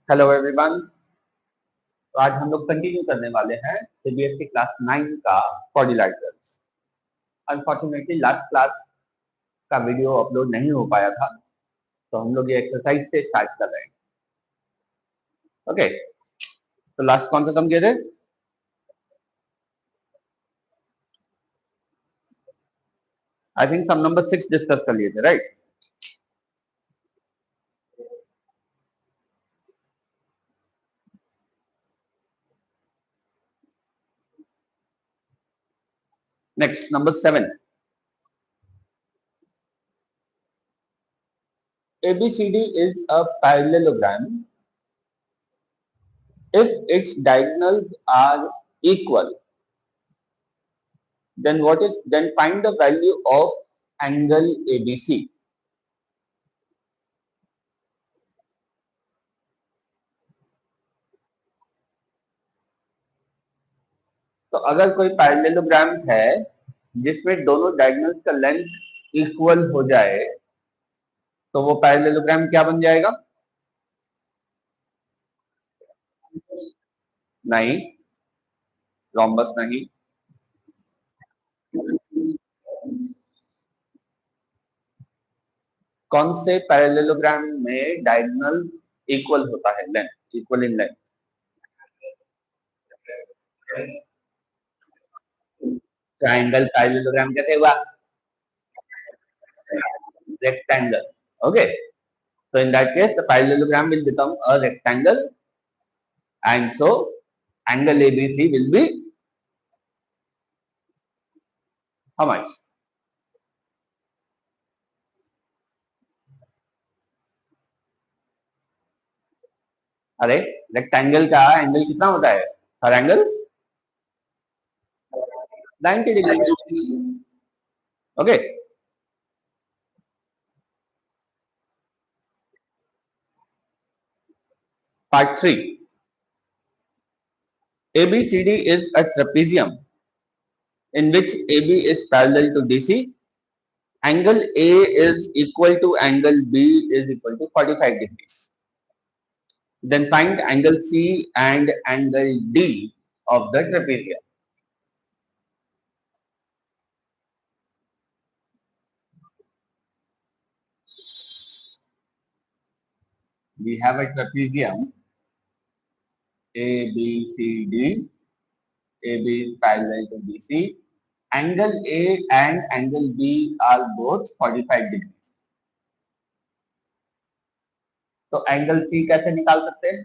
Hello everyone. तो आज हम लोग कंटिन्यू करने वाले हैं सीबीएसई क्लास 9 का क्वाड्रिलैटरल्स। अनफॉर्चुनेटली लास्ट क्लास का वीडियो अपलोड नहीं हो पाया था, तो हम लोग ये एक्सरसाइज से स्टार्ट कर रहे हैं। ओके, तो लास्ट कौन सा सम किए थे? I think sum number 6 discuss कर लिए थे, right? Next, number 7। ABCD is a parallelogram if its diagonals are equal. Then find the value of angle ABC. तो अगर कोई पैरेललोग्राम है जिसमें दोनों डायगोनल्स का लेंथ इक्वल हो जाए तो वो पैरेललोग्राम क्या बन जाएगा? नहीं, रोम्बस नहीं। कौन से पैरेललोग्राम में डायगोनल इक्वल होता है, length equal in length? Triangle parallelogram कैसे हुआ? Rectangle. Okay, so in that case the parallelogram will become a rectangle, and so angle ABC will be how much? अरे रेक्टेंगल का एंगल कितना होता है? हर angle 90 degree. Okay, part 3. ABCD is a trapezium in which AB is parallel to DC. Angle A is equal to angle B is equal to 45 degrees. Then find angle C and angle D of the trapezium. We have a trapezium ABCD. AB is parallel to DC. Angle A and angle B are both 45 degrees. तो angle C कैसे निकाल सकते हैं?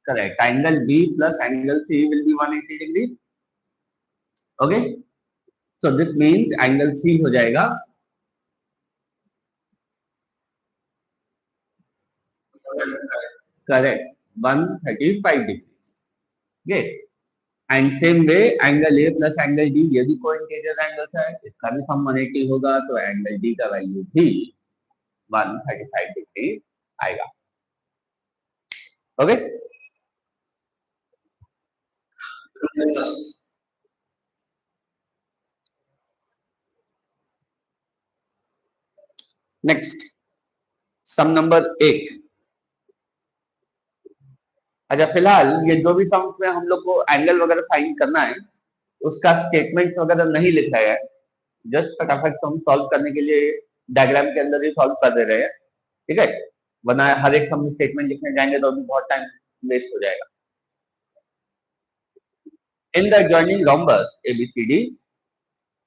Correct. Angle B plus angle C will be 180 degrees. Okay. So this means angle C हो जाएगा correct 135 degrees. Okay. And same way angle A plus angle D ये भी co-integral angles है, इसका भी सम 180 होगा, तो angle D का वैल्यू भी 135 डिग्री आएगा। Okay, next sum number 8। अच्छा, फिलहाल ये जो भी सम्स में हम लोग को एंगल वगैरह फाइंड करना है उसका स्टेटमेंट वगैरह नहीं लिखा है, जस्ट फटाफट सम सॉल्व करने के लिए डायग्राम के अंदर ही सॉल्व कर दे रहे हैं, ठीक है? वरना हर एक सम स्टेटमेंट लिखने जाएंगे तो अभी बहुत टाइम वेस्ट हो जाएगा। In the adjoining rhombus ABCD,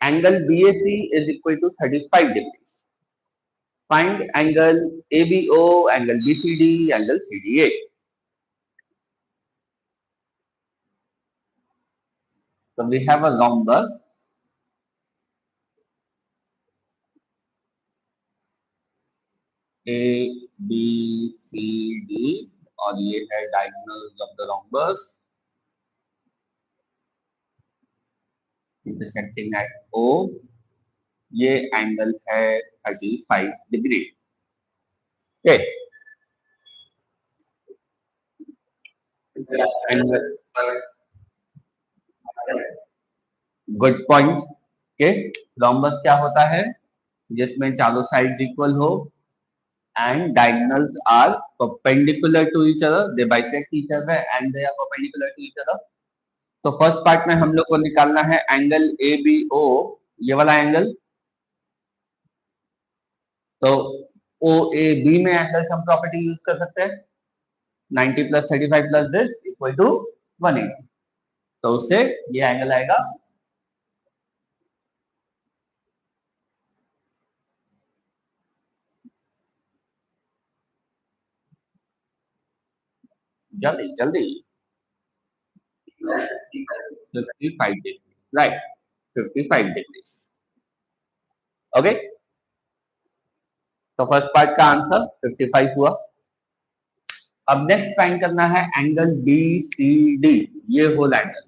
angle BAC is equal to 35 degrees. Find angle ABO, angle BCD, angle CDA. So we have a rhombus ABCD और ये है diagonals of the rhombus intersecting at O. ये angle है 35 degree. Okay. Good point. कि लॉम्बस क्या होता है, जिसमें चारों साइड्स इक्वल हो and diagonals are perpendicular to each other, they bisect each other and they are perpendicular to each other. तो फर्स्ट पार्ट में हम लोग को निकालना है एंगल ए बी ओ, ये वाला एंगल। तो ओ ए बी में एंगल हम प्रॉपर्टी यूज कर सकते हैं, 90 plus 35 plus this equal to 180। तो उससे ये एंगल आएगा जल्दी जल्दी 55 डिग्री, राइट, 55 डिग्री। ओके, तो फर्स्ट पार्ट का आंसर 55 हुआ। अब नेक्स्ट फाइंड करना है एंगल बी सी डी, ये whole angle.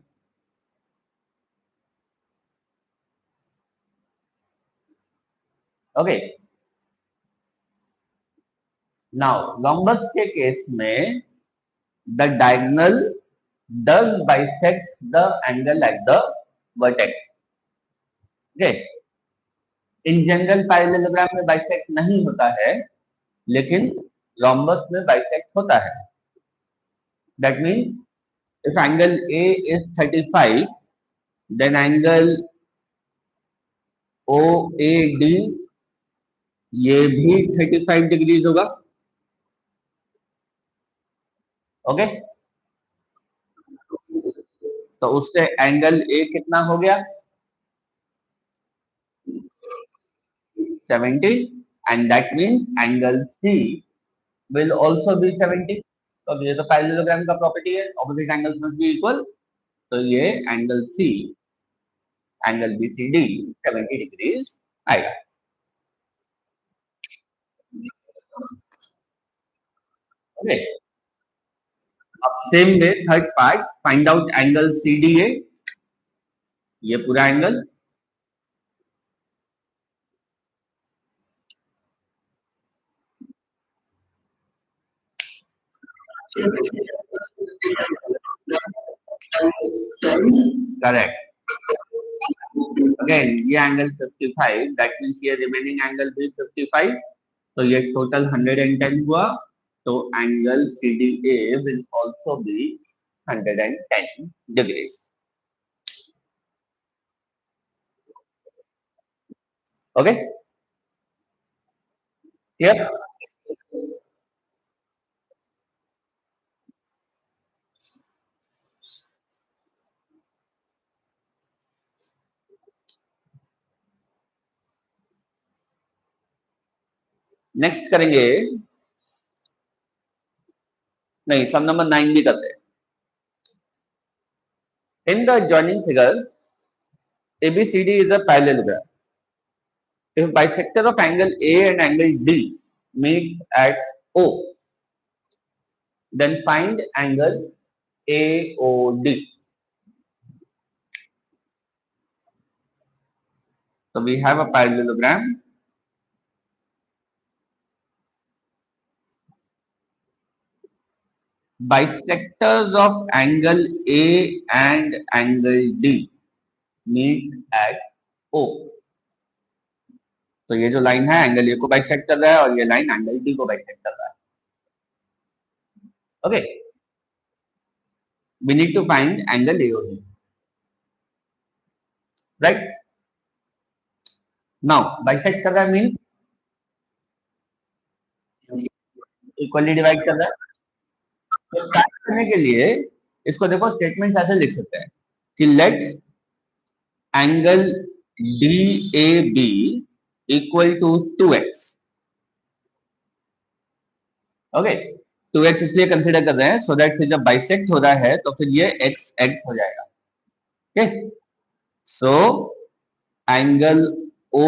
Okay, now rhombus के केस में the diagonal does bisect the angle at the vertex. Okay, in general parallelogram में बाइसेक्ट नहीं होता है, लेकिन लॉम्बस में बाइसेक्ट होता है। That means if angle A is 35, then angle O A D ये भी 35 डिग्रीज होगा। ओके, तो उससे एंगल ए कितना हो गया, 70, and that means angle C will also be 70। तो ये तो पैरेललोग्राम का प्रॉपर्टी है, opposite angles must be equal. तो ये angle C, angle B C D 70 degrees आएगा। ओके, अब same way third part, find out angle C D A, ये पूरा एंगल। करेक्ट, अगेन ये एंगल 55, दैट मीन्स ये रिमेनिंग एंगल भी 55, तो ये टोटल 110 हुआ। तो angle C D A will also be 110 degrees. Okay, clear. Next करेंगे, नहीं सम नंबर 9 भी करते हैं। In the joining figure ABCD is a parallelogram. If bisector of angle A and angle D meet at O, then find angle AOD. So we have a parallelogram. Bisectors of angle A and angle D meet at O. तो ये जो line है angle A को bisect कर रहा है और ये लाइन एंगल डी को बाइसेक्ट कर रहा है। Okay, we need to find angle AOD, right? Now bisect कर रहा है मीन इक्वली डिवाइड कर रहा है। तो स्टार्ट करने के लिए इसको देखो, स्टेटमेंट ऐसे लिख सकते हैं कि let angle D A B equal to 2x। Okay, 2x इसलिए कंसिडर कर रहे हैं सो दैट फिर जब बाइसेक्ट हो रहा है तो फिर ये x x हो जाएगा। Okay, so angle O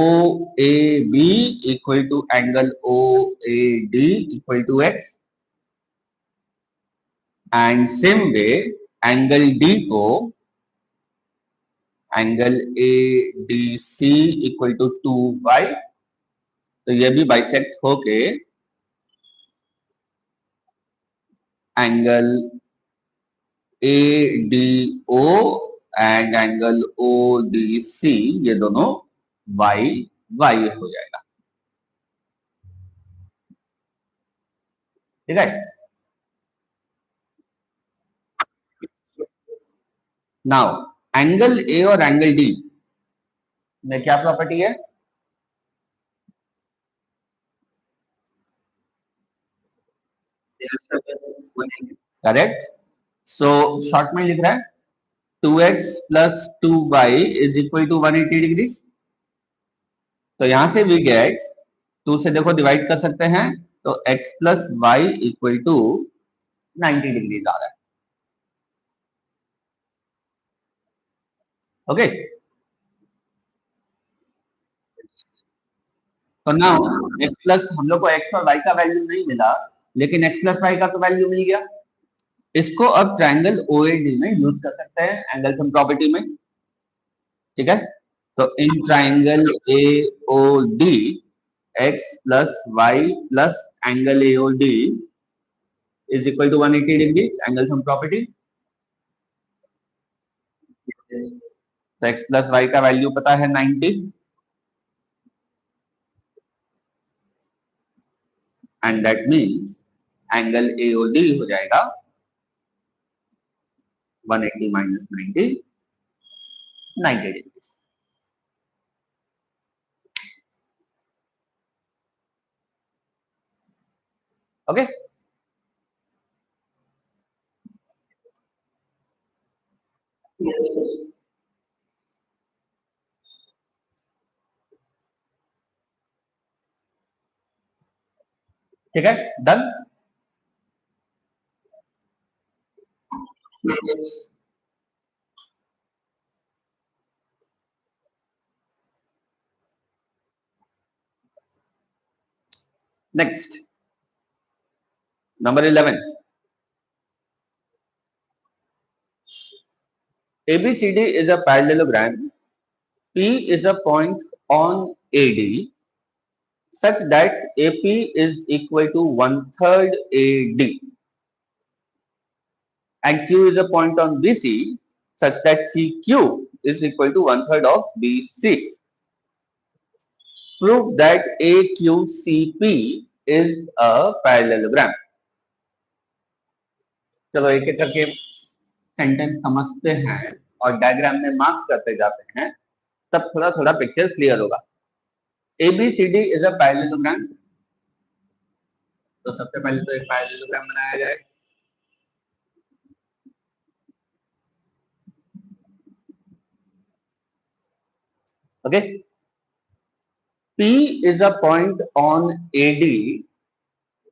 A B equal to angle O A D equal to x, and same way angle D को angle A D C equal to 2y, तो ये भी बाइसेक्ट होके angle A D O and angle O D C, ये दोनों Y Y हो जाएगा। ठीक है। नाउ एंगल ए और एंगल डी में क्या प्रॉपर्टी है? करेक्ट। सो शॉर्ट में लिख रहा है 2x plus 2y is equal to 180 degree. तो यहां से वी गेट 2 से देखो डिवाइड कर सकते हैं, तो x plus y equal to 90 degree आ रहा है। ओके। तो नाउ x प्लस, हम लोग को x और y का वैल्यू नहीं मिला, लेकिन x प्लस वाई का तो वैल्यू मिल गया। इसको अब ट्राइंगल ओएडी में यूज कर सकते हैं, एंगल सम प्रॉपर्टी में। ठीक है। तो in triangle A O D X plus Y plus angle A O D is equal to 180 degree, angle sum property. तो एक्स प्लस वाई का वैल्यू पता है 90, and that means angle A O D हो जाएगा 180 minus 90, 90 degree. Okay. ठीक है, done. Next, number 11। ABCD is a parallelogram. P is a point on AD such that AP is equal to 1/3 AD and Q is a point on BC such that CQ is equal to 1/3 of BC. Prove that AQCP is a parallelogram. चलो एक एक करके sentence समझते हैं और diagram में mark करते जाते हैं, तब थोड़ा थोड़ा पिक्चर क्लियर होगा। ABCD is a parallelogram. तो सबसे पहले तो एक पैरेललोग्राम बनाया जाए। Okay. P is a point on AD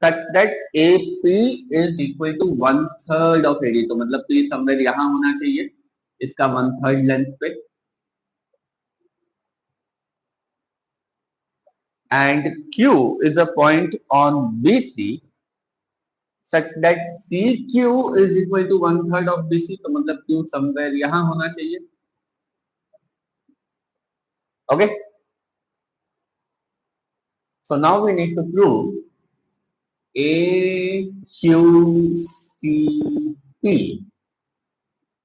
such that AP is equal to 1/3 of AD। तो मतलब P समवेयर यहां होना चाहिए, इसका 1/3 लेंथ पे। And Q is a point on BC such that CQ is equal to 1/3 of BC। तो मतलब Q somewhere यहां होना चाहिए। Okay. So now we need to prove AQCP।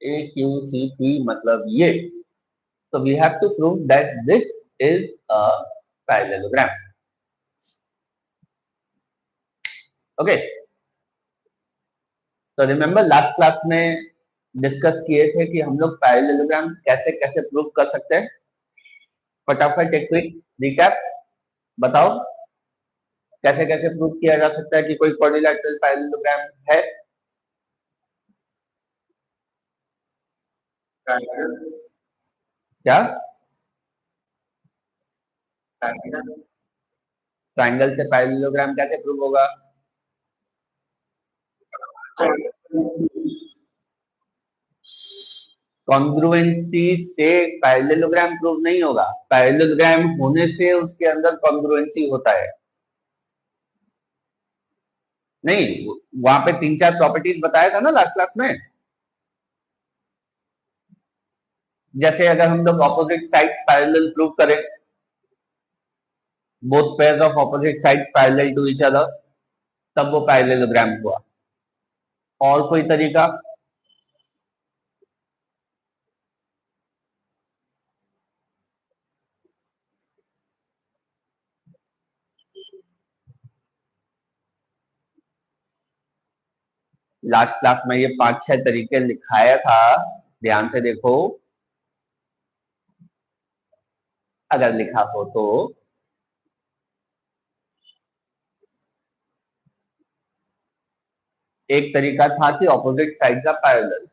AQCP मतलब ये। So we have to prove that this is a parallelogram. Okay. तो remember last class में discuss किए थे कि हम लोग पैरेललोग्राम कैसे कैसे प्रूव कर सकते हैं। फटाफट एक क्विक रिकैप बताओ, कैसे कैसे प्रूव किया जा सकता है कि कोई क्वाड्रिलैटरल पैरेललोग्राम है। क्या? ट्राइंगल से पैरेललोग्राम कैसे प्रूव होगा? कॉन्ग्रुएंसी से पैरेललोग्राम प्रूव नहीं होगा, पैरेललोग्राम होने से उसके अंदर कॉन्ग्रुएंसी होता है। नहीं, वहां पे 3-4 प्रॉपर्टीज बताया था ना लास्ट क्लास में। जैसे अगर हम लोग ऑपोजिट साइड पैरेलल प्रूव करें, both pairs of opposite sides parallel to each other, तब वो पैरेललोग्राम हुआ। और कोई तरीका? लास्ट क्लास में ये 5-6 तरीके लिखाया था, ध्यान से देखो अगर लिखा हो तो। एक तरीका था कि ऑपोजिट साइड्स आर पैरेलल।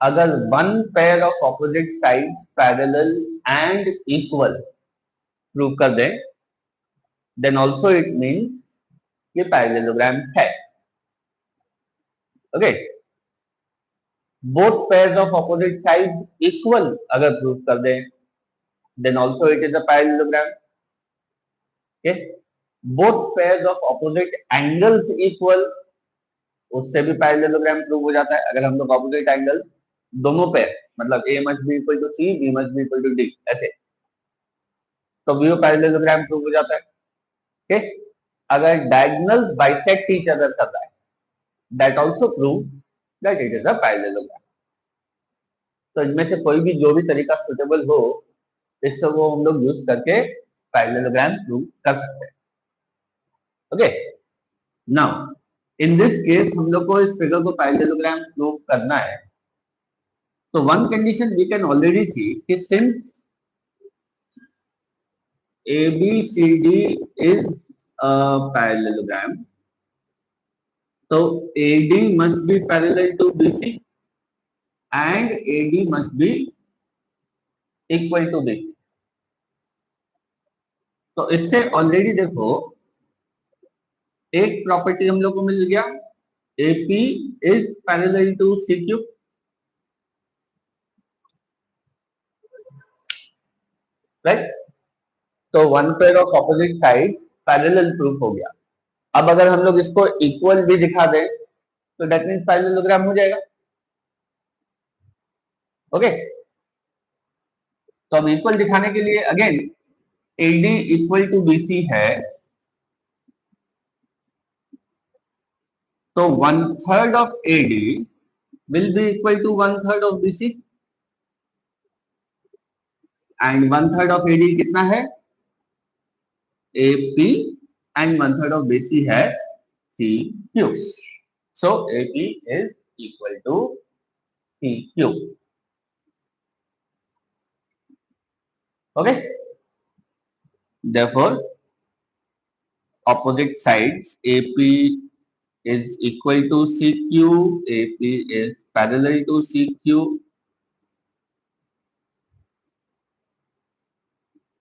अगर one pair of opposite sides parallel and equal prove कर दें, देन ऑल्सो इट मीन्स ये पैरेललोग्राम है। Okay, both pairs of opposite sides equal अगर प्रूव कर दें, then also it is a parallelogram. Okay, both pairs of opposite angles equal, उससे भी parallelogram prove हो जाता है। अगर हम लोग ऑपोजिट एंगल दोनों पेयर, मतलब A must be equal to C, B must be equal to D, ऐसे, तो भी वो पैरेललोग्राम प्रूव हो जाता है। ओके, अगर डायगोनल बाइसेक्ट ईच अदर कर रहा है, that also prove that it is a parallelogram. तो इनमें से कोई भी जो भी तरीका सुटेबल हो, इससे वो हम लोग यूज करके पैरेललोग्राम प्रूव कर सकते हैं। Okay, now in this case हम लोग को इस फिगर को पैरेललोग्राम प्रूव करना है। तो one condition we can already see कि since ABCD is a parallelogram, so AD must be parallel to BC and AD must be equal to BC. तो इससे ऑलरेडी देखो एक प्रॉपर्टी हम लोग को मिल गया, AP is parallel to CQ, right? तो one pair of opposite side parallel proof हो गया। अब अगर हम लोग इसको इक्वल भी दिखा दें तो दैट मीन्स पैरेललोग्राम हो जाएगा। ओके, तो अब इक्वल दिखाने के लिए again AD equal to BC है, तो 1/3 of AD will be equal to 1/3 of BC and 1/3 of AD कितना है? AP and 1/3 of BC है CQ. So AP is equal to CQ. Okay. Therefore, opposite sides AP is equal to CQ. AP is parallel to CQ.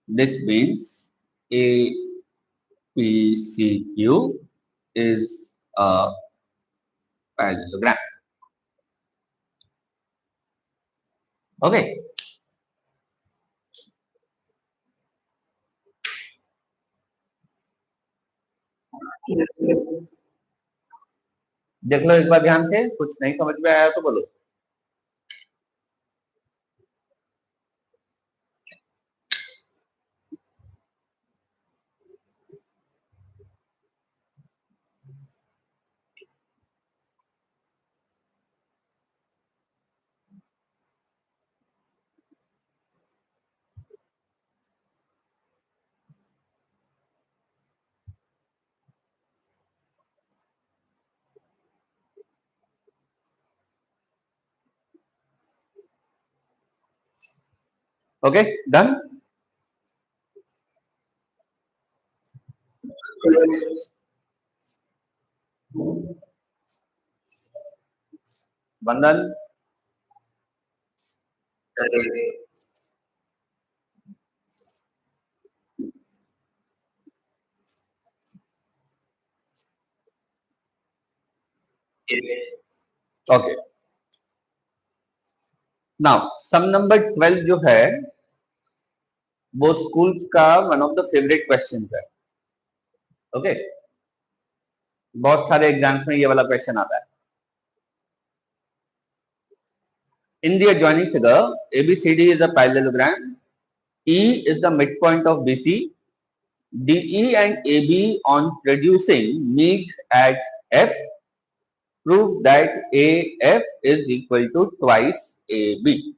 This means APCQ is a parallelogram. Okay. देख लो एक बार ध्यान से, कुछ नहीं समझ में आया तो बोलो। Okay, done. वंदन, ओके। नाउ सम नंबर 12 जो है वो स्कूल्स का one of the favourite question है। ओके, बहुत सारे एग्जाम्स में ये वाला क्वेश्चन आता है। In the adjoining figure, ABCD is a parallelogram. E is the midpoint of BC. DE and AB on reducing meet at F. Prove that AF is equal to twice AB.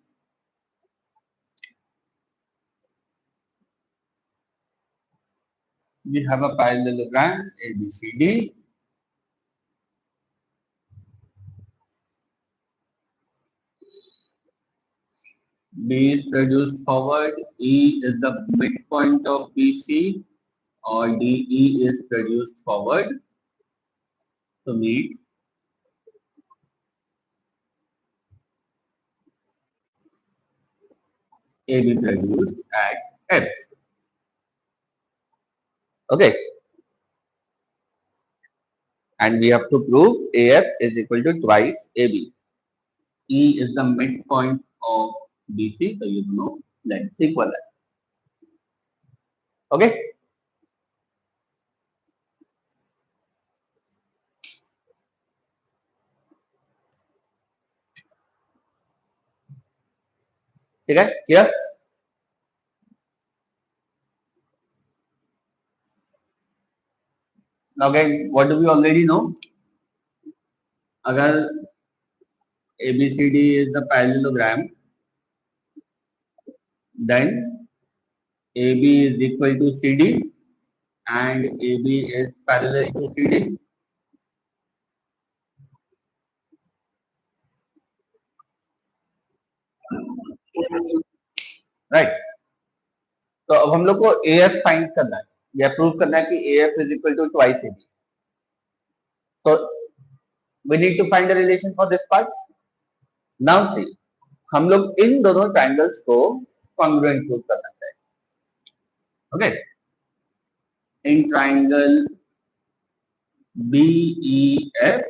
We have a parallelogram ABCD. B is produced forward, E is the midpoint of BC, or DE is produced forward to meet AB produced at F. Okay, and we have to prove AF is equal to twice AB. E is the midpoint of BC, so you know length equal. Okay, ठीक है, clear? Now again, what do we already know? अगर ABCD is the parallelogram, then AB is equal to CD and AB is parallel to CD. Right. तो अब हम लोग को AF find करना है या प्रूव करना है कि AF is equal to twice AB. So we need to find the relation for this part. Now see, हम लोग इन दोनों ट्रायंगल्स को कॉन्ग्रुएंट प्रूव कर सकते हैं. Okay. In triangle BEF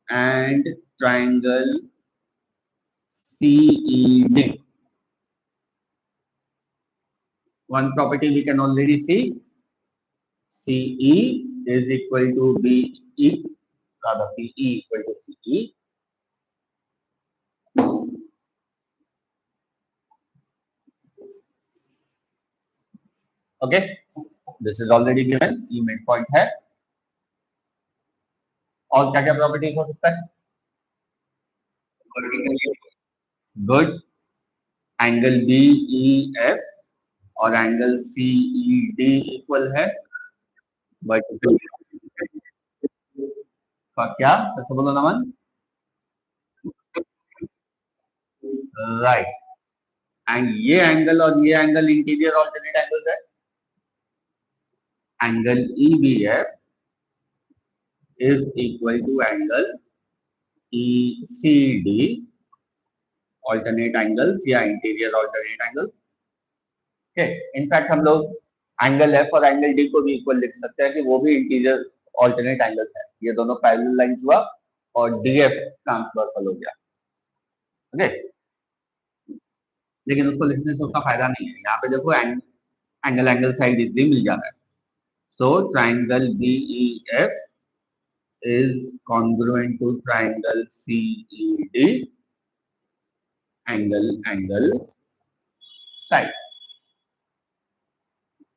and triangle CED. One property we can already see. CE is equal to BE, rather PE equal to CE. Okay, this is already given. ये midpoint है. और क्या क्या property हो सकता है? गुड, एंगल BEF और angle CED equal है. वर्टिकल का क्या? कैसे बोलो नमन? राइट. एंड ये एंगल और ये एंगल इंटीरियर ऑल्टरनेट एंगल है. Angle EBF is equal to angle ECD, alternate angles या interior alternate angles. Okay, in fact हम लोग एंगल F और एंगल D को भी इक्वल लिख सकते हैं कि वो भी इंटीरियर ऑल्टरनेट एंगल्स है. ये दोनों पैरेलल लाइंस हुआ और DF ट्रांसवर्सल हो गया. ओके, लेकिन उसको लिखने से उसका फायदा नहीं है. यहाँ पे देखो एंगल एंगल साइड इजीली मिल जाता है. So triangle BEF is congruent to triangle CED, angle side.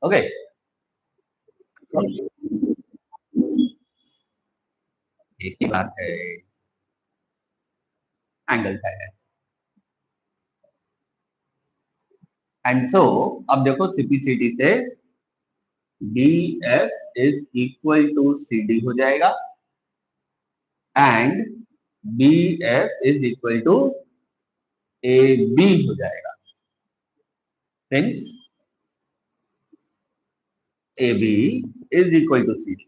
Okay. एक ही बात है, एंगल साइड है. एंड सो अब देखो CPCD से DF is equal to CD हो जाएगा and BF is equal to AB हो जाएगा. Since AB is equal to CD.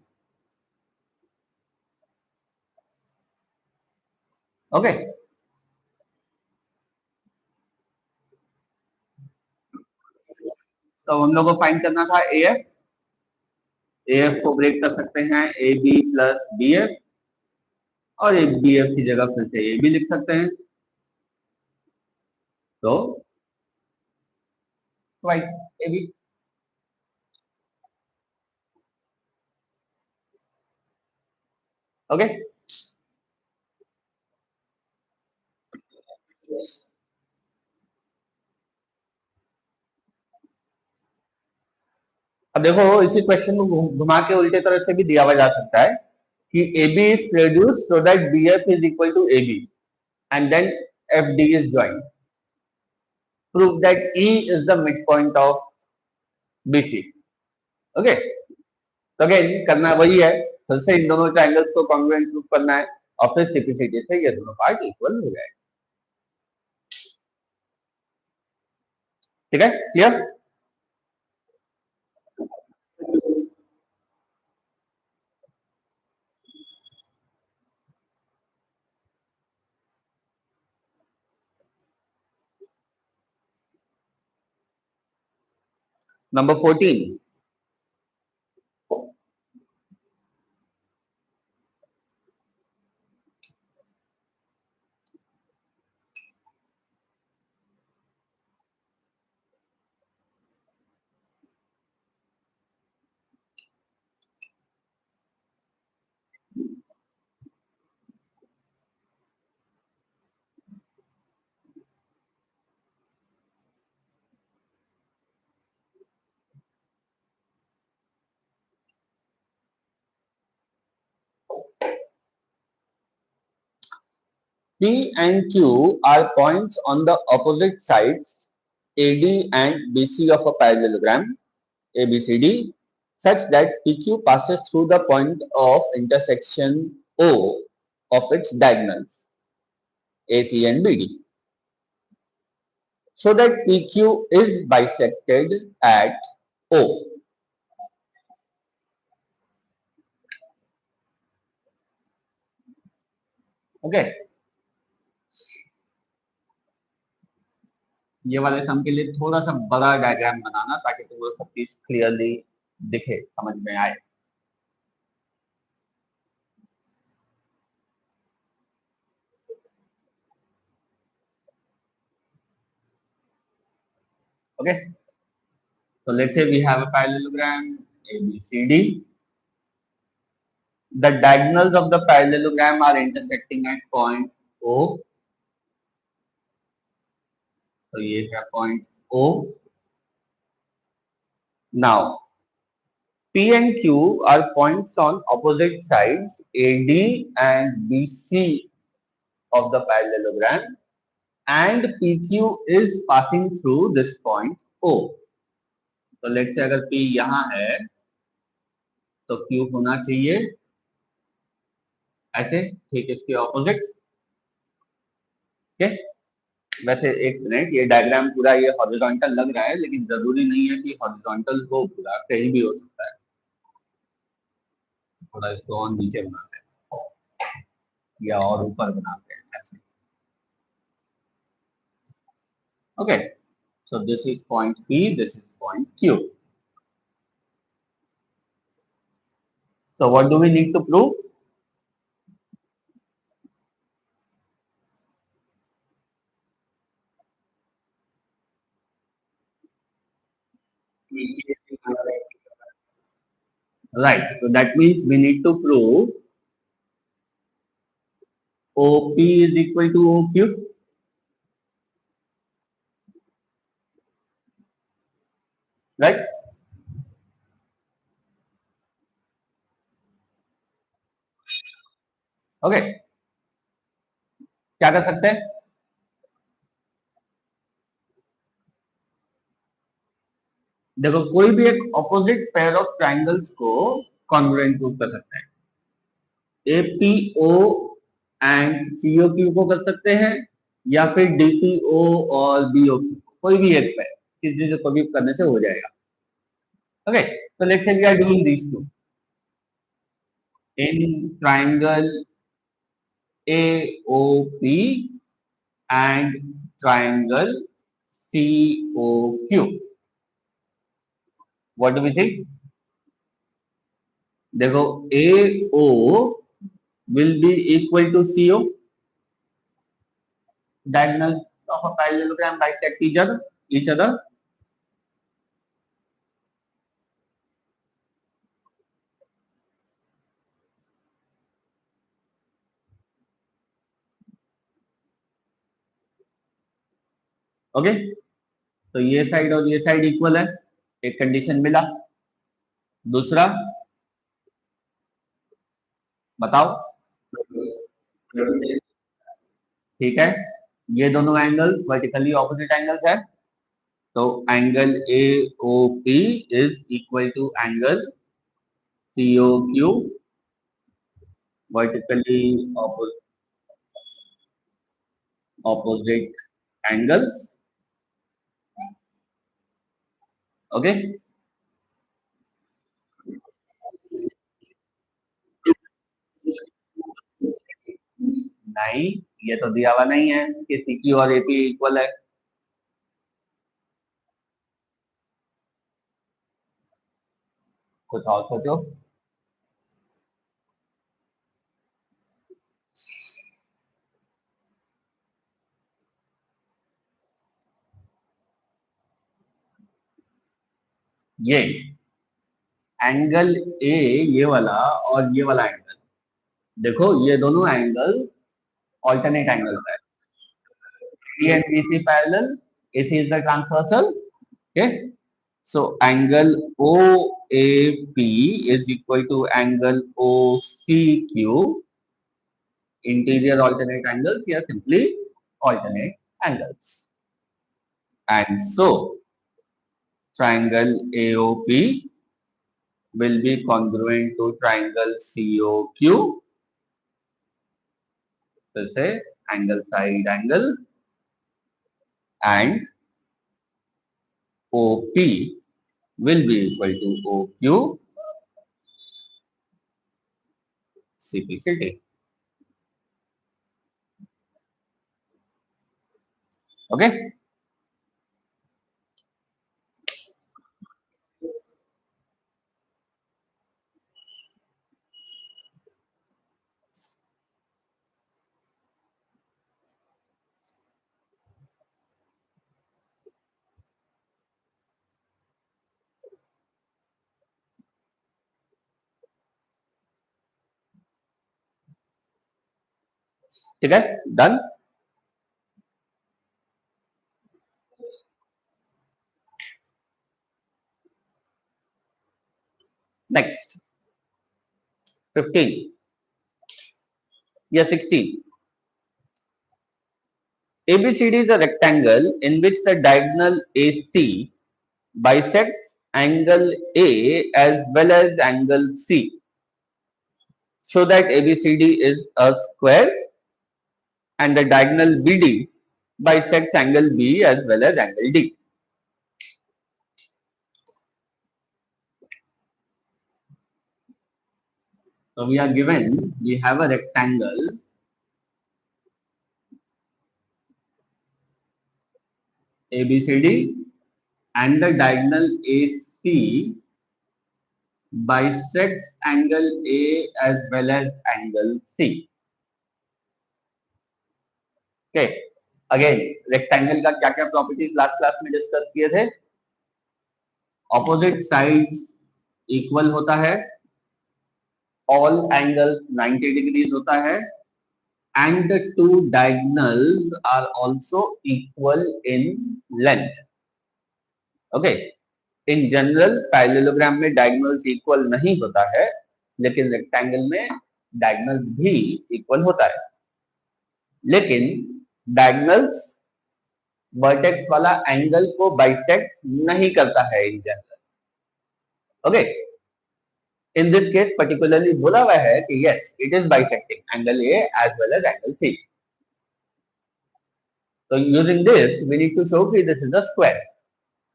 Okay, तो हम लोग को फाइंड करना था AF. AF को ब्रेक कर सकते हैं AB प्लस BF और BF की जगह फिर से AB लिख सकते हैं. तो twice AB. ओके, अब देखो इसी क्वेश्चन को घुमा के उल्टे तरह से भी दिया जा सकता है कि AB is produced so that BF is equal to AB and then FD is joined. Prove that E is the midpoint of BC. Okay, तो अगेन करना वही है, फिर से इन दोनों ट्रायंगल्स को कॉन्ग्रुएंट प्रूव करना है और फिर CPCD से ये दोनों पार्ट इक्वल हो जाएगा. ठीक है, clear? Number 14, P and Q are points on the opposite sides AD and BC of a parallelogram ABCD such that PQ passes through the point of intersection O of its diagonals AC and BD, so that PQ is bisected at O. Okay, ये वाले सम के लिए थोड़ा सा बड़ा diagram बनाना ताकि तुमको सब चीज क्लियरली दिखे, समझ में आए। Okay, so let's say we have a parallelogram ABCD. The diagonals of the parallelogram are intersecting at point O. तो ये है point O. Now P and Q are points on opposite sides AD and BC of the parallelogram, and PQ is passing through this point O. तो let's say अगर P यहाँ है तो Q होना चाहिए ऐसे, ठीक इसके ऑपोजिट। ओके, वैसे एक मिनट, ये डायग्राम पूरा ये हॉरिजॉन्टल लग रहा है, लेकिन जरूरी नहीं है कि हॉरिजॉन्टल हो, पूरा कहीं भी हो सकता है। थोड़ा इसको और नीचे बनाते हैं या और ऊपर बनाते हैं ऐसे। Okay, so this is point P, this is point Q. So what do we need to prove? Right, so that means we need to prove OP is equal to OQ. Right? Okay, क्या कर सकते हैं? देखो, कोई भी एक opposite pair of triangles को congruent prove कर सकते हैं। एपीओ एंड सीओक्यू को कर सकते हैं, या फिर डीपीओ और बीओक्यू, कोई भी एक पेयर किसी से कोई भी करने से हो जाएगा। Okay, so let's say we are doing these two in triangle AOP and triangle COQ. What do we see? देखो, AO will be equal to CO. Diagonals of a parallelogram bisect each other. Okay, तो ये side और ये side equal है, एक condition मिला। दूसरा बताओ। ठीक है, ये दोनों एंगल्स वर्टिकली ऑपोजिट एंगल्स है, तो angle A O P is equal to angle C O Q, vertically opposite angles, okay, नहीं, ये तो दिया हुआ नहीं है कि सीक्यू और एपी इक्वल है। कुछ और सोचो। ये एंगल ए, ये वाला और ये वाला एंगल, देखो ये दोनों एंगल ऑल्टरनेट एंगल्स है। A and B C parallel, A C is the transversal. Okay, so angle OAP is equal to angle OCQ, interior alternate angles, here simply alternate angles. And so triangle AOP will be congruent to triangle COQ. So say angle side angle, and OP will be equal to OQ CPCT. Okay. ठीक है, done. Next 15 या 16, ABCD is a rectangle in which the diagonal AC bisects angle A as well as angle C, so that ABCD is a square, and the diagonal BD bisects angle B as well as angle D. So we are given, we have a rectangle ABCD and the diagonal AC bisects angle A as well as angle C. Okay. Again rectangle का क्या क्या properties last class में discuss किए थे। Opposite sides equal होता है, all angle 90 degrees होता है, and the two diagonals are also equal in length. Okay, in general parallelogram में डायगोनल्स इक्वल नहीं होता है, लेकिन रेक्टेंगल में डायगोनल्स भी इक्वल होता है। लेकिन डायगोनल्स वर्टेक्स वाला एंगल को बाइसेक्ट नहीं करता है in general. Okay, in this case particularly बोला हुआ है कि yes it is bisecting angle A as well as angle C. तो using this we need to show कि दिस इज अ स्क्वायर।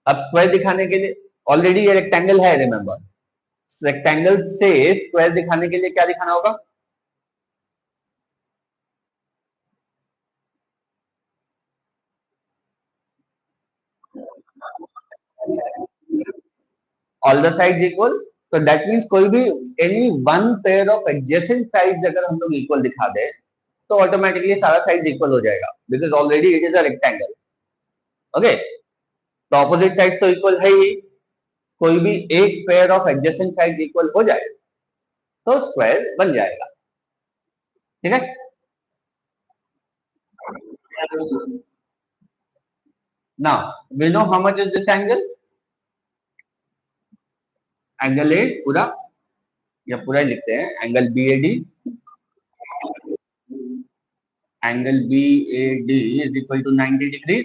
अब स्क्वायर दिखाने के लिए ऑलरेडी ये रेक्टेंगल है, रिमेंबर रेक्टेंगल से स्क्वायर दिखाने के लिए क्या दिखाना होगा? ऑल द साइड्स इक्वल, तो दैट मींस कोई भी any one pair of adjacent sides अगर हम लोग इक्वल दिखा दे तो ऑटोमेटिकली सारा साइड इक्वल हो जाएगा, because already it is a rectangle. Okay, तो ऑपोजिट साइड तो इक्वल है ही, कोई भी एक pair of adjacent side equal हो जाए तो स्क्वायर बन जाएगा। ठीक है, now we know how much is this angle. Angle A पूरा, या पूरा लिखते हैं angle B A D, angle B A D is equal to 90 degree,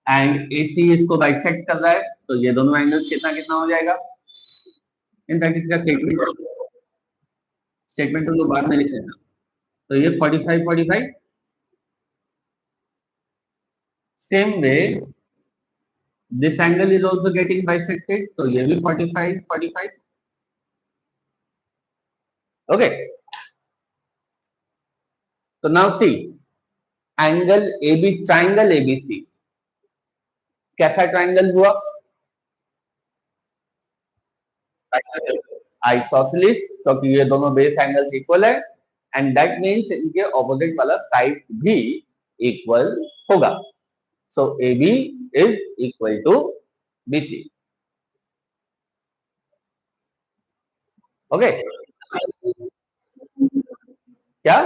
and A C इसको बाइसेक्ट कर रहा है, तो ये दोनों एंगल्स कितना कितना हो जाएगा। इनफैक्ट इसका स्टेटमेंट तो बाद में लिख लेना। तो ये 45 45, same way this angle is also getting bisected, तो ये भी 45 45। ओके, तो now see angle A B, triangle ABC कैसा ट्राइंगल हुआ? आइसोसेलिस, क्योंकि ये दोनों बेस एंगल्स इक्वल है, एंड दैट मीन्स इनके ऑपोजिट वाला साइड भी इक्वल होगा। So A B is equal to B C. Okay, क्या?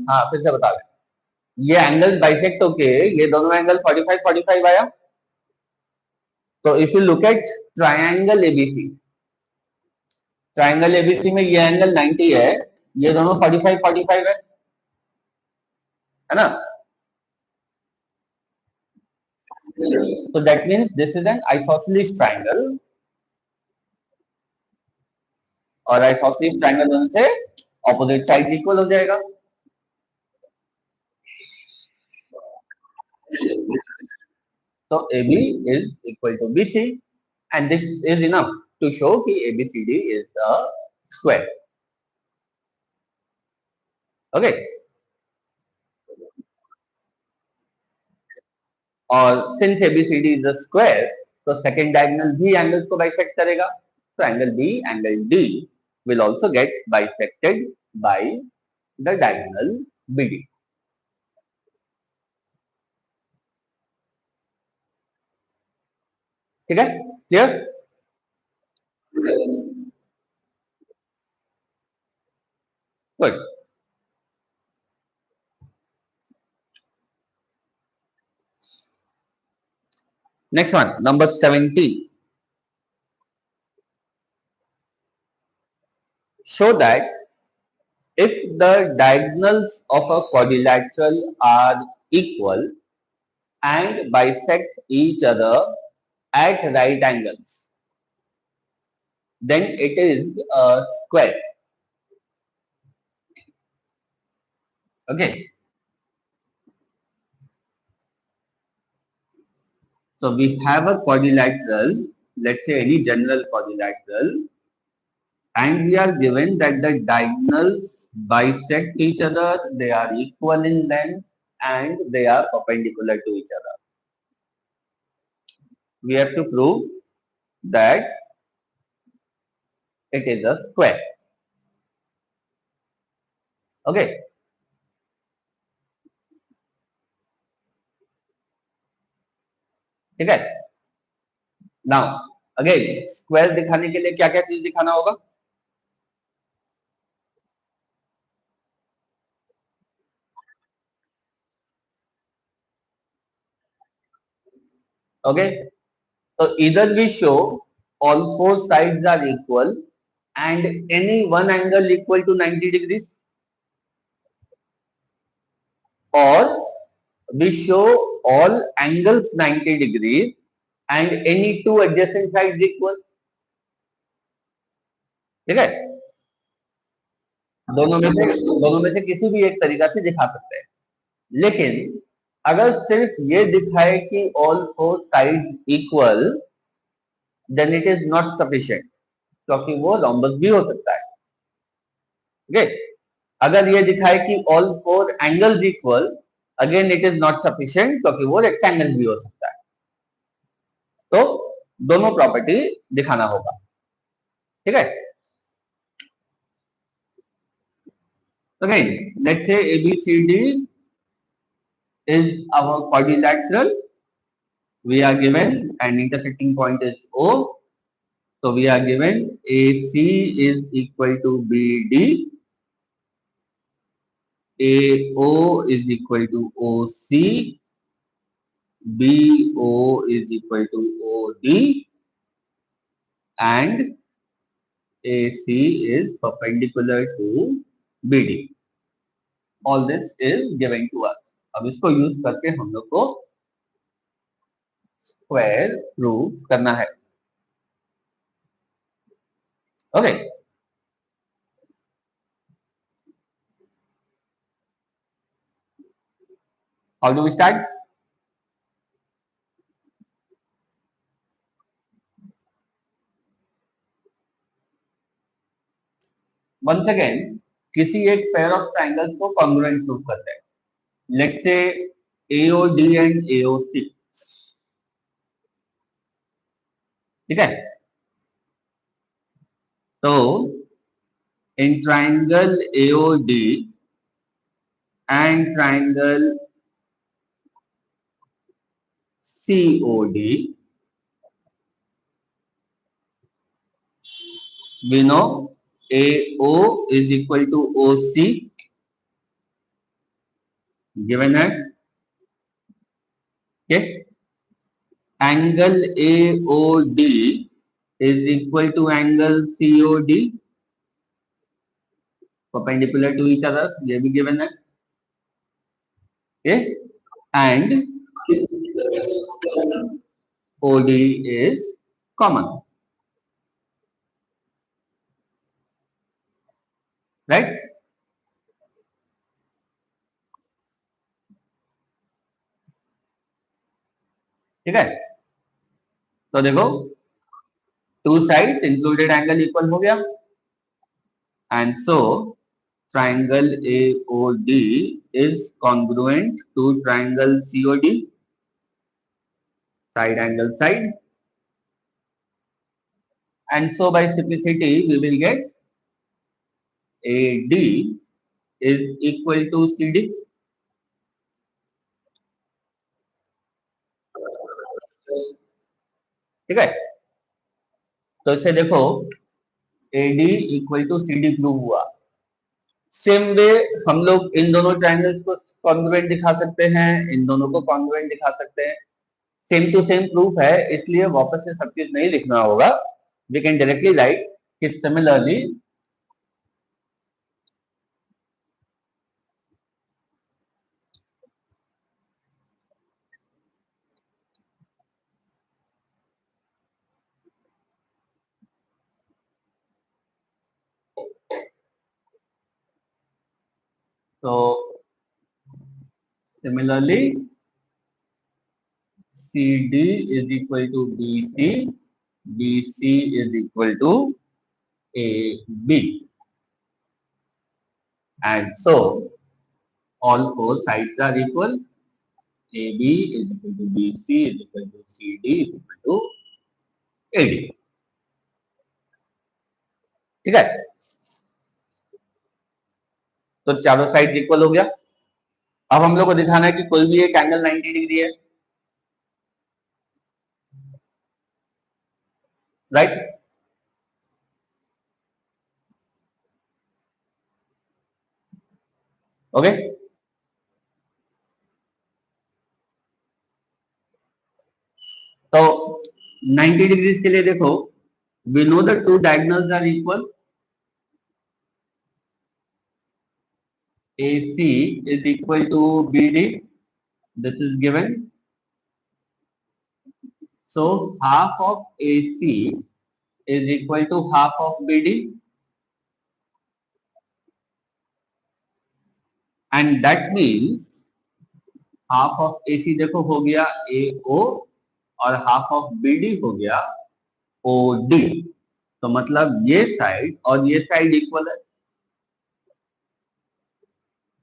हाँ, फिर से बता दें। ये एंगल बाइसेक्ट होके ये दोनों एंगल 45 45 आया। तो if you look at triangle ABC, triangle ABC में ये एंगल 90 है, ये दोनों 45 45 है ना? तो that means this is an isosceles triangle, और आइसोसेलिस ट्राइंगल होने से ऑपोजिट साइड इक्वल हो जाएगा। तो AB is equal to BC, and this is enough to show कि ABCD is a square. Okay, और since ABCD is a square, तो second diagonal भी angles को bisect करेगा. So angle B, angle D will also get bisected by the diagonal BD. ठीक है, clear? Good. Next one, number 17. Show that if the diagonals of a quadrilateral are equal and bisect each other at right angles, then it is a square. Okay. So we have a quadrilateral, let's say any general quadrilateral, and we are given that the diagonals bisect each other, they are equal in length, and they are perpendicular to each other. We have to prove that it is a square. Okay. ठीक है. Now again square दिखाने के लिए क्या क्या चीज दिखाना होगा? Okay, so either we show all four sides are equal and any one angle equal to 90 degrees, or we show all angles 90 degrees and any two adjacent sides equal. ठीक है, दोनों में से किसी भी एक तरीका से दिखा सकते हैं. लेकिन अगर सिर्फ ये दिखाए कि all four side equal, then it is not sufficient, क्योंकि वो रोम्बस भी हो सकता है. ओके, अगर ये दिखाए कि all four angles equal, again it is not sufficient, क्योंकि वो रेक्टेंगल भी हो सकता है. तो दोनों प्रॉपर्टी दिखाना होगा. ठीक है, again let's say ABCD is our quadrilateral. We are given an intersecting point is O. So we are given AC is equal to BD, AO is equal to OC, BO is equal to OD, and AC is perpendicular to BD. All this is given to us. अब इसको use करके हम लोग को square prove करना है. Okay, How do we start? Once again, किसी एक पेयर ऑफ ट्राइंगल्स को कॉन्ग्रुएंट प्रूव करते हैं. Let's say AOD and AOC. ठीक है. तो in triangle AOD and triangle COD, we know AO is equal to OC given at, okay, angle AOD is equal to angle COD perpendicular to each other, ये भी given है. Okay, and OD is common, right? ठीक है. तो देखो, two side included angle equal हो गया, and so triangle AOD is congruent to triangle COD, side angle side, and so by simplicity we will get AD is equal to CD. ठीक है. तो इससे देखो AD equal to CD prove हुआ. Same way हम लोग इन दोनों triangles को कॉन्ग्रुएंट दिखा सकते हैं, इन दोनों को कॉन्ग्रुएंट दिखा सकते हैं. सेम टू सेम प्रूफ है, इसलिए वापस से सब चीज नहीं लिखना होगा. वी कैन डायरेक्टली राइट कि similarly so similarly CD is equal to BC, BC is equal to AB, and so all four sides are equal. AB is equal to BC is equal to CD is equal to AD. ठीक है. तो चारों sides equal हो गया. अब हम लोग को दिखाना है कि कोई भी एक एंगल 90 डिग्री है, राइट? ओके. तो 90 डिग्रीज के लिए देखो, we know the two diagonals are equal. AC is equal to BD. This is given. So half of AC is equal to half of BD, and that means half of AC देखो हो गया AO और half of BD हो गया OD. तो मतलब ये side और ये साइड इक्वल है.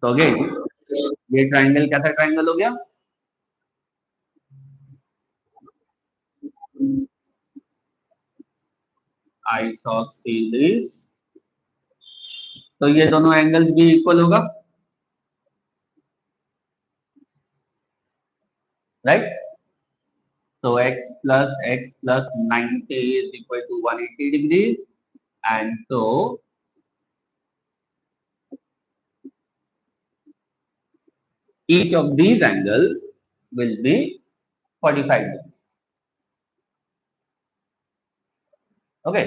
तो अगेन ये ट्राइंगल कैसा ट्राइंगल हो गया? आइसोसेलेस. तो ये दोनों एंगल्स भी इक्वल होगा, right? So x plus 90 is equal to 180 degrees, and so each of these angles will be 45 degrees. Okay.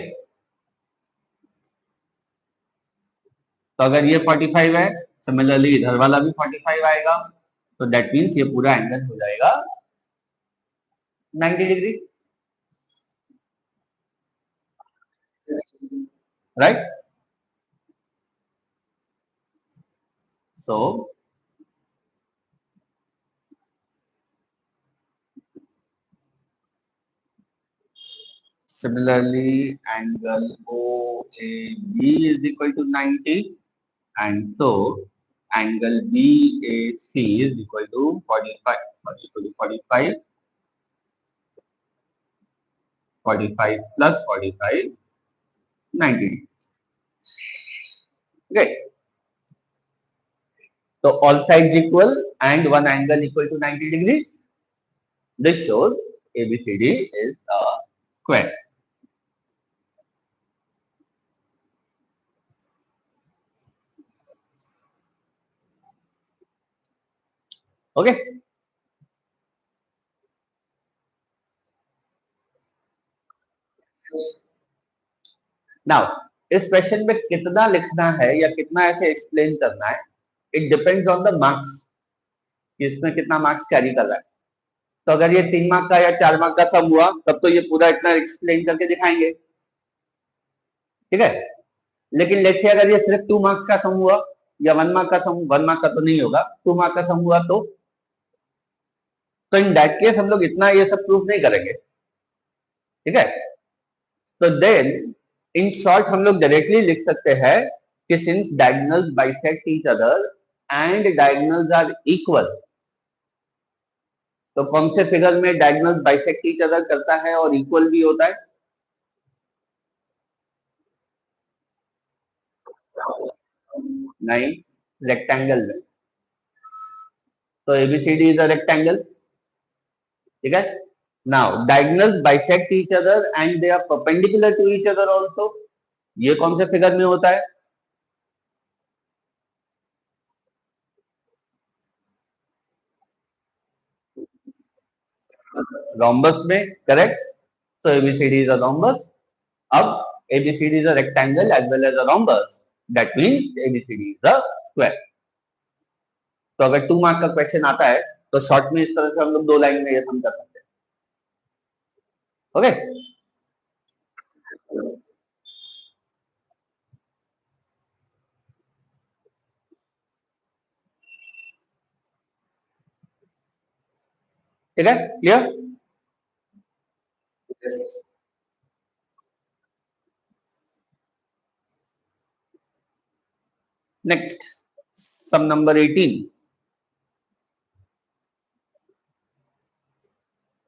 तो अगर ये 45 है, सिमिलरली इधर वाला भी 45 आएगा, तो दैट मीन्स ये पूरा एंगल हो जाएगा 90 degree, right? So Similarly, angle OAB is equal to 90, and so angle BAC is equal to 45, 45, 45 plus 45, 90. Okay. So all sides equal and one angle equal to 90 degrees. This shows ABCD is a square. Okay. Now इस question में कितना लिखना है या कितना ऐसे explain करना है, it depends on the marks कि इसमें कितना मार्क्स कैरी कर रहा है. तो अगर ये 3 मार्क का या 4 मार्क का सम हुआ तब तो ये पूरा इतना एक्सप्लेन करके दिखाएंगे. ठीक है. लेकिन लेट्स से अगर ये सिर्फ 2 मार्क्स का सम हुआ या 1 मार्क का सम, 1 मार्क का तो नहीं होगा, 2 मार्क का सम हुआ तो इन दैट केस हम लोग इतना ये सब प्रूफ नहीं करेंगे. ठीक है. तो देन इन शॉर्ट हम लोग डायरेक्टली लिख सकते हैं कि since diagonals bisect each other and diagonals are equal, तो कौन से फिगर में डायगोनल्स बाइसेक्ट ईच अदर करता है और इक्वल भी होता है? नहीं, रेक्टेंगल में. तो एबीसीडी इज अ रेक्टेंगल. ठीक है. Now diagonals bisect each other and they are perpendicular to each other also. ये कौन से फिगर में होता है? रोम्बस में. Correct. So ABCD is a rhombus. अब ABCD is a rectangle as well as a rhombus. That means ABCD is a square. तो अगर 2 मार्क का क्वेश्चन आता है तो शॉर्ट में इस तरह से हम लोग 2 लाइन में ये सम कर सकते हैं. ओके. ठीक है. क्लियर. Next sum number 18.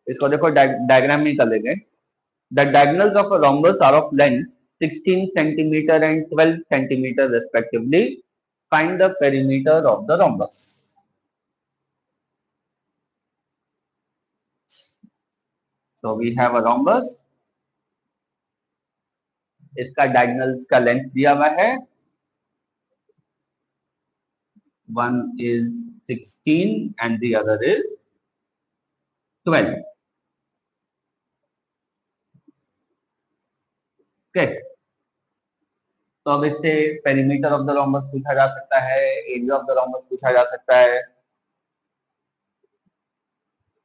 इसको देखो डायग्राम में कर लेंगे. The diagonals of a rhombus are of length 16 centimetre and 12 centimetre respectively. Find the perimeter of the rhombus. So we have a rhombus. इसका डायगोनल्स का लेंथ दिया हुआ है. one is 16 and the other is 12. Okay. तो अब इससे perimeter of the rhombus पूछा जा सकता है, एरिया ऑफ द रोम्बस पूछा जा सकता है.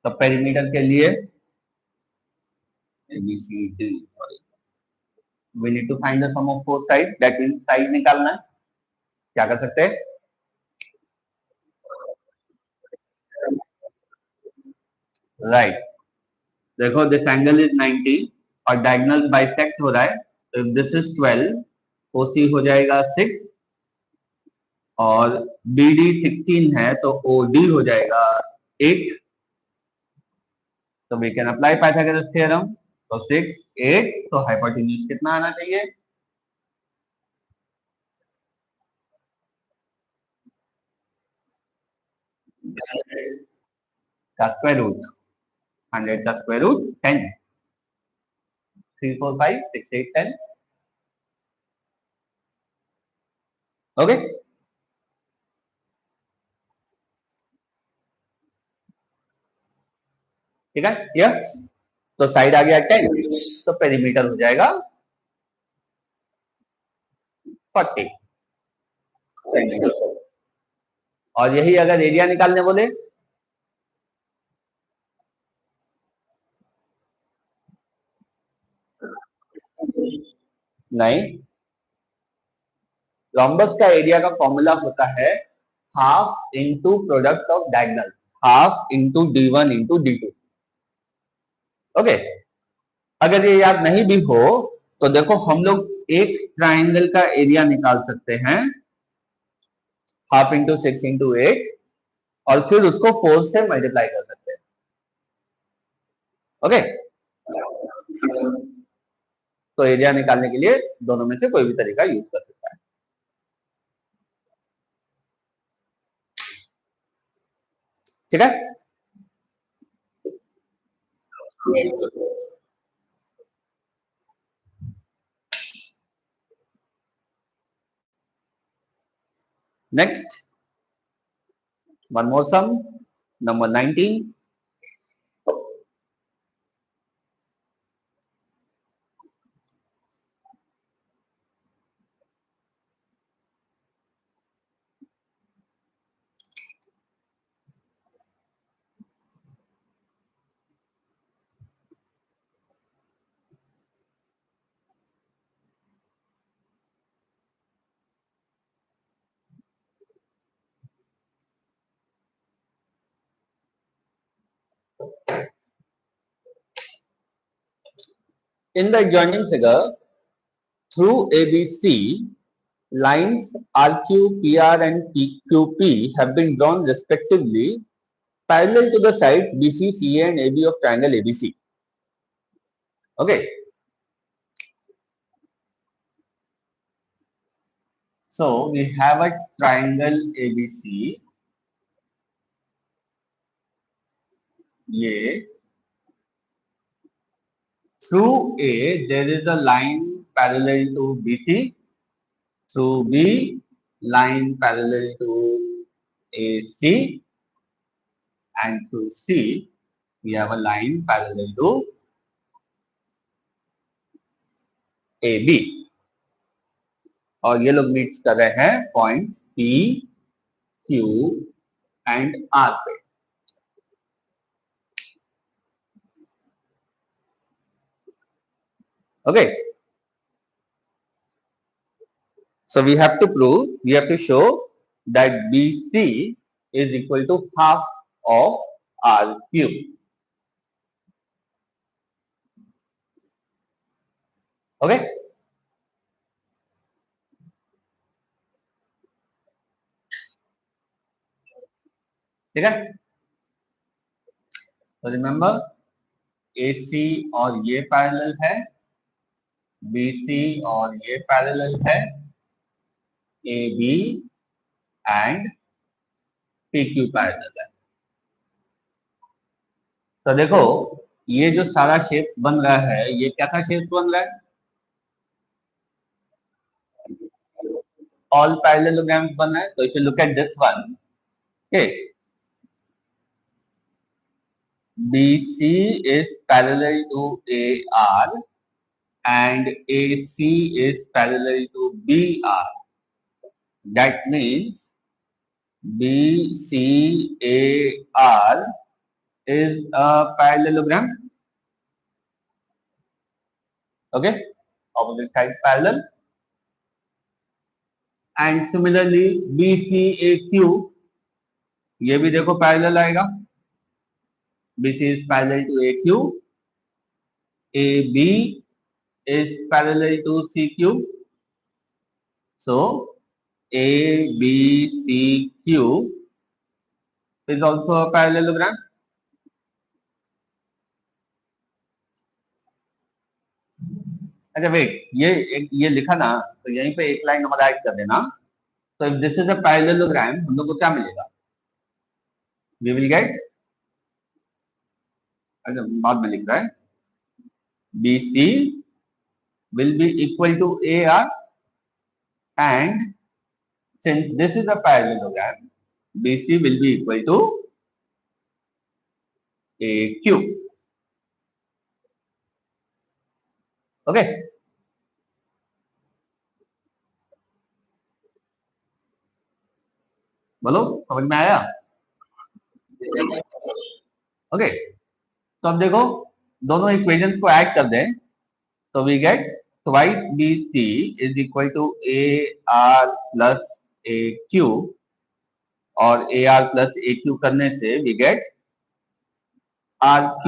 तो पेरीमीटर के लिए ABCD, we need to find the sum of four sides. That means side निकालना है. क्या कर सकते हैं? राइट. देखो दिस एंगल इज 90 और डायगोनल बाइसेक्ट हो रहा है. तो दिस इज 12, OC हो जाएगा 6 और BD 16 है तो OD हो जाएगा 8. तो we can apply Pythagoras theorem. तो 6, 8, तो हाइपोटेन्यूज कितना आना चाहिए? का स्क्वायर रूट. 100 का स्क्वायर रूट 10. 3, 4, 5, 6, 8, 10. ओके. ठीक है. क्लियर. तो साइड आ गया 10, तो पेरीमीटर हो जाएगा 40 सेंटीमीटर. और यही अगर एरिया निकालने बोले, नहीं, रोम्बस का एरिया का फॉर्मूला होता है half into product of diagonal, half into D1 into D2. Okay. अगर ये याद नहीं भी हो तो देखो हम लोग एक ट्राइंगल का एरिया निकाल सकते हैं, हाफ इंटू 6 इंटू 8, और फिर उसको 4 से मल्टीप्लाई कर सकते हैं। ओके, तो एरिया निकालने के लिए दोनों में से कोई भी तरीका यूज कर सकता है। ठीक है, next one more sum, number 19। In the adjoining figure, through ABC, lines RQ, PR and PQP have been drawn respectively parallel to the sides BC, CA and AB of triangle ABC. Okay. So we have a triangle ABC. ये through A there is a line parallel to BC. Through B, line parallel to AC, and through C we have a line parallel to AB. और ये लोग meets कर रहे हैं point P, Q and R पे. Okay. So we have to show that BC is equal to half of RQ. Okay. ठीक है. तो रिमेंबर AC और ये पैरेलल है, BC और ये पैरेलल है, AB एंड PQ पैरेलल है. तो देखो ये जो सारा शेप बन रहा है ये कैसा शेप बन रहा है? All parallelograms बन रहा है. तो if you look at this one, okay, BC is parallel to AR and AC is parallel to BR. That means BCAR is a parallelogram. Okay, opposite side parallel. And similarly BCAQ, ये भी देखो parallel आएगा. BC is parallel to AQ. AB is parallel to CQ. So ABCQ is also a parallelogram. अच्छा wait, ये लिखा ना, तो यहीं पे एक लाइन हमारा ऐड कर देना. तो if this is a parallelogram हम लोग को क्या मिलेगा? वी विल गेट, अच्छा बाद में लिख रहा है, BC will be equal to AR and since this is a parallelogram, BC will be equal to AQ. Okay. बोलो समझ में आया? ओके. तो अब देखो दोनों इक्वेशंस को ऐड कर दें तो we get twice BC is equal to AR plus AQ और AR प्लस AQ करने से we get RQ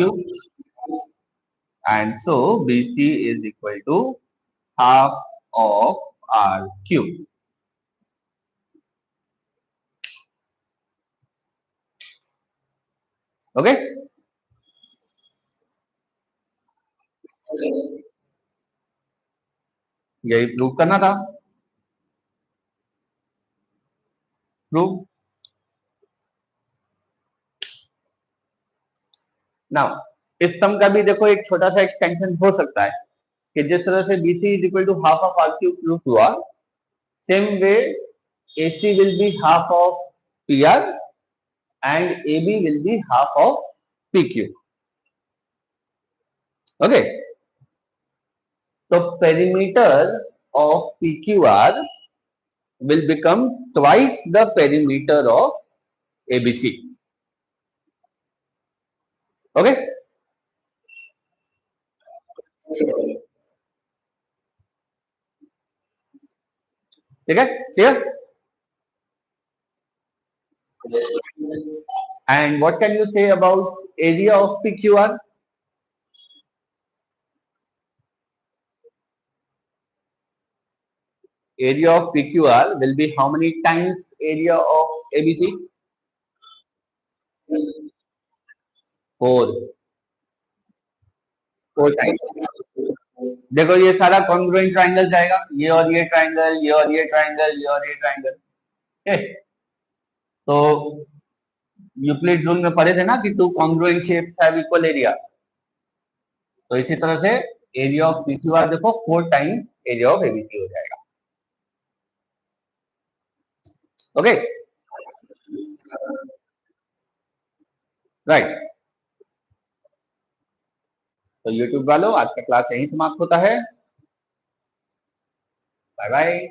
and so BC is equal to half of R cube. Okay, यही प्रूव करना था. प्रूव. नाउ इस सम का भी देखो एक छोटा सा एक्सटेंशन हो सकता है कि जिस तरह से BC is equal to half of R cube prove हुआ, same way AC will be half of PR and AB will be half of PQ. Okay, so perimeter of PQR will become twice the perimeter of ABC. Okay, ठीक है, clear? And what can you say about area of PQR? Area of PQR will be how many times area of ABC? 4. 4 times. देखो ये सारा congruent triangle जाएगा, ये और ये triangle, ये और ये ट्राइंगल, ये और ये ट्राइंगल. तो यूक्लिड रूल में पढ़े थे ना कि two congruent shapes have equal area. तो इसी तरह से एरिया ऑफ PQR देखो 4 टाइम्स एरिया ऑफ ABC हो जाएगा. Okay, right. तो यूट्यूब वालों, आज का क्लास यहीं समाप्त होता है. Bye bye.